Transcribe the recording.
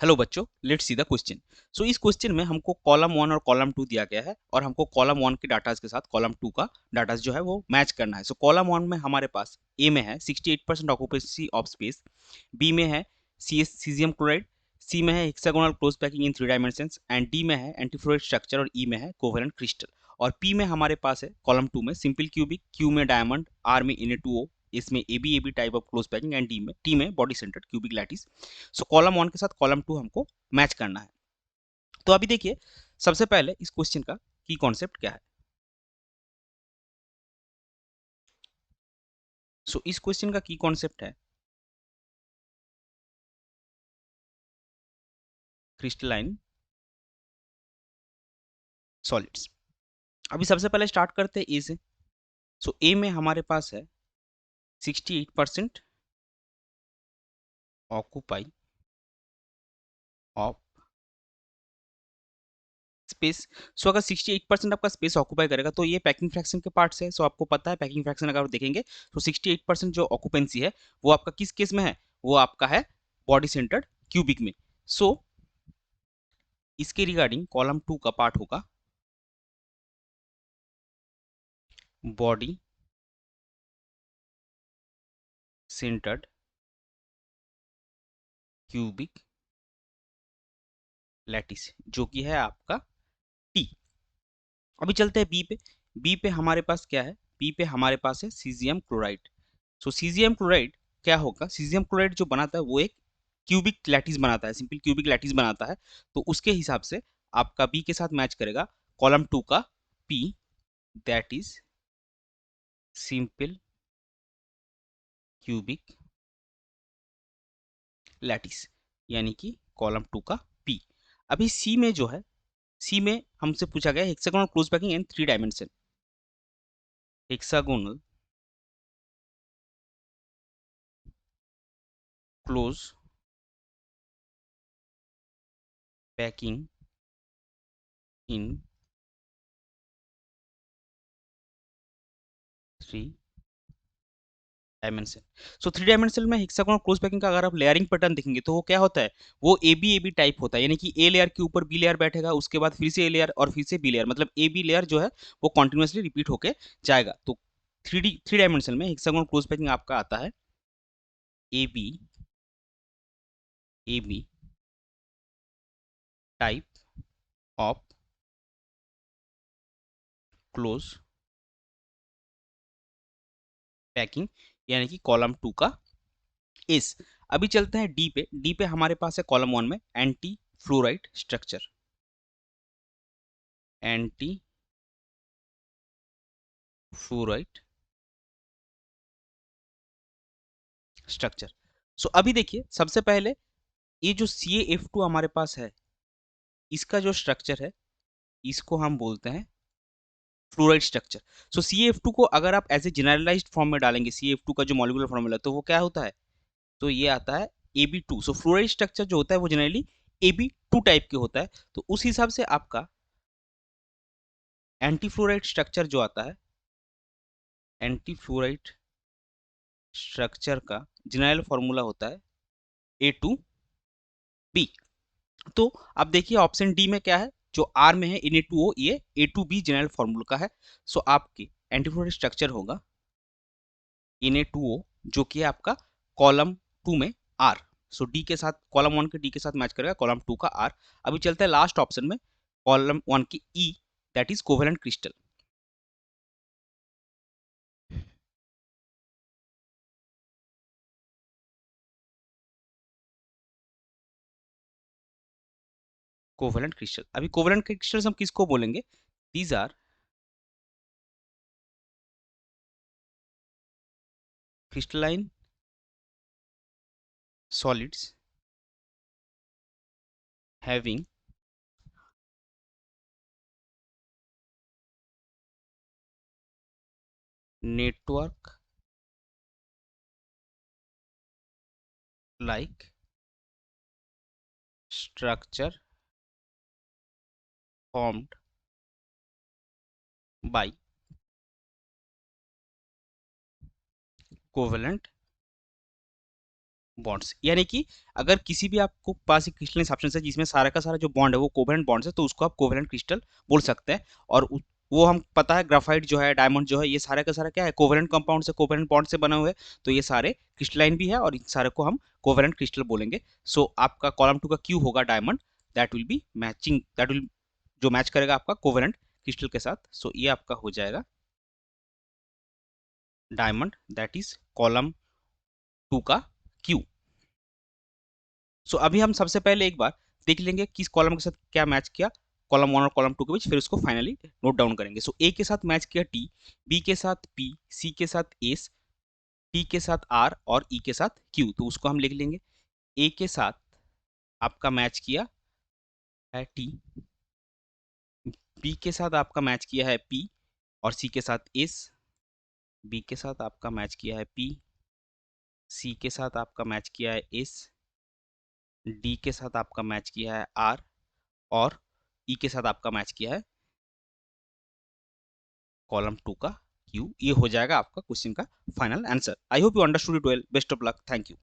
Hello बच्चों, let's see the question. सो इस question में हमको कॉलम वन और कॉलम टू दिया गया है और हमको कॉलम वन के डाटाज के साथ कॉलम टू का डाटाज जो है वो मैच करना है। सो कॉलम वन में हमारे पास ए में है 68% ऑक्यूपेंसी ऑफ स्पेस, बी में है सीजियम क्लोराइड, सी में है hexagonal close packing in 3 dimensions and D में है एंटीफ्लोराइड स्ट्रक्चर और ई में है कोवेलेंट क्रिस्टल। और पी में हमारे पास है कॉलम टू में सिंपल क्यूबिक, क्यू में डायमंड, आर में Na2O, इसमें A B type of close packing and T में body centred cubic lattice. So column one के साथ कॉलम टू हमको मैच करना है। तो अभी देखिए, सबसे पहले इस क्वेश्चन का की कॉन्सेप्ट क्या है। सो इस क्वेश्चन का की कॉन्सेप्ट है क्रिस्टलाइन सॉलिड्स। अभी सबसे पहले स्टार्ट करते हैं ए से। सो ए में हमारे पास है 68% ऑक्यूपाई ऑफ स्पेस। सो अगर 68% आपका स्पेस ऑक्यूपाई करेगा तो ये पैकिंग फ्रैक्शन के पार्ट से है। सो आपको पता है पैकिंग फ्रैक्शन अगर आप देखेंगे तो 68% जो ऑक्यूपेंसी है वो आपका किस केस में है, वो आपका है बॉडी सेंटर्ड क्यूबिक में। सो इसके रिगार्डिंग कॉलम टू का पार्ट होगा बॉडी सेंटर्ड क्यूबिक लैटिस, जो कि है आपका टी। अभी चलते हैं बी पे। बी पे हमारे पास क्या है, बी पे हमारे पास है सीजियम क्लोराइड। सो सीजियम क्लोराइड क्या होगा, सीजियम क्लोराइड जो बनाता है वो एक क्यूबिक लैटिस बनाता है, सिंपल क्यूबिक लैटिस बनाता है। तो उसके हिसाब से आपका बी के साथ मैच करेगा कॉलम टू का P, that is simple cubic lattice, यानी कि कॉलम टू का पी। अभी सी में जो है, सी में हमसे पूछा गया hexagonal close packing in 3 dimension. Hexagonal close packing in 3 dimension. So 3 dimension में हेक्सागोनल क्लोज पैकिंग का अगर आप लेयरिंग पैटर्न देखेंगे तो वो क्या होता है, वो ए बी टाइप होता है, यानी कि ए लेयर के ऊपर बी लेयर बैठेगा, उसके बाद फिर से ए लेयर और फिर से बी लेयर, मतलब ए बी लेयर जो है वो कॉन्टिन्यूसली रिपीट होके जाएगा। तो 3 डायमेंशन में हेक्सागोनल क्लोज पैकिंग आपका आता है A B type of close packing, यानी कि कॉलम टू का इस। अभी चलते हैं डी पे। डी पे हमारे पास है कॉलम वन में anti fluoride structure, anti fluoride structure. So अभी देखिए, सबसे पहले ये जो CaF2 हमारे पास है, इसका जो स्ट्रक्चर है इसको हम बोलते हैं फ्लोराइड स्ट्रक्चर। सो CaF2 को अगर आप एज ए जनरलाइज्ड फॉर्म में डालेंगे, CaF2 का जो मॉलिक्यूलर फॉर्मूला, तो वो क्या होता है, तो ये आता है Ab2। सो फ्लोराइड स्ट्रक्चर जो होता है वो जनरली Ab2 टाइप के होता है। तो उस हिसाब से आपका एंटी फ्लोराइड स्ट्रक्चर जो आता है, एंटी फ्लोराइड स्ट्रक्चर का जनरल फॉर्मूला होता है A2B। तो अब देखिए ऑप्शन डी में क्या है, जो आर में है Na2O, ये A2B जनरल फॉर्मूला का है। सो आपके एंटीफ्लोराइड स्ट्रक्चर होगा Na2O, जो कि है आपका कॉलम टू में आर। सो डी के साथ, कॉलम वन के डी के साथ मैच करेगा कॉलम टू का आर। अभी चलते हैं लास्ट ऑप्शन में, कॉलम वन की E, that is covalent crystal. Covalent crystal, अभी कोवेलेंट क्रिस्टल हम किसको बोलेंगे, these are crystalline solids having network like structure formed by covalent bonds, यानी कि अगर किसी भी आपको पास एक क्रिस्टल सब्सटेंस है जिसमें सारा का सारा जो बॉन्ड है वो कोवेलेंट बॉन्ड्स है, तो उसको आप कोवेलेंट क्रिस्टल बोल सकते हैं। और वो हम पता है ग्राफाइट जो है, डायमंड जो है, ये सारा का सारा क्या है, कोवेलेंट कंपाउंड से, कोवेलेंट बॉन्ड से बना हुआ है। तो ये सारे क्रिस्टलाइन भी है और इन सारे को हम कोवेलेंट क्रिस्टल बोलेंगे। सो आपका कॉलम 2 का क्यू होगा diamond, that will be matching, that will जो मैच करेगा आपका कोवेलेंट क्रिस्टल के साथ। सो ये आपका हो जाएगा डायमंड, दैट इज कॉलम 2 का क्यू। सो अभी हम सबसे पहले एक बार देख लेंगे किस कॉलम के साथ क्या मैच किया, कॉलम 1 और कॉलम 2 के बीच, फिर उसको फाइनली नोट डाउन करेंगे। सो ए के साथ मैच किया टी, बी के साथ पी, सी के साथ एस, टी के साथ आर और ई के साथ क्यू। तो उसको हम लिख लेंगे। ए के साथ आपका मैच किया है टी, बी के साथ आपका मैच किया है पी और सी के साथ एस, बी के साथ आपका मैच किया है पी, सी के साथ आपका मैच किया है एस, डी के साथ आपका मैच किया है आर और ई के साथ आपका मैच किया है कॉलम 2 का क्यू। ये हो जाएगा आपका क्वेश्चन का final answer. I hope you understood it well. Best of luck. Thank you.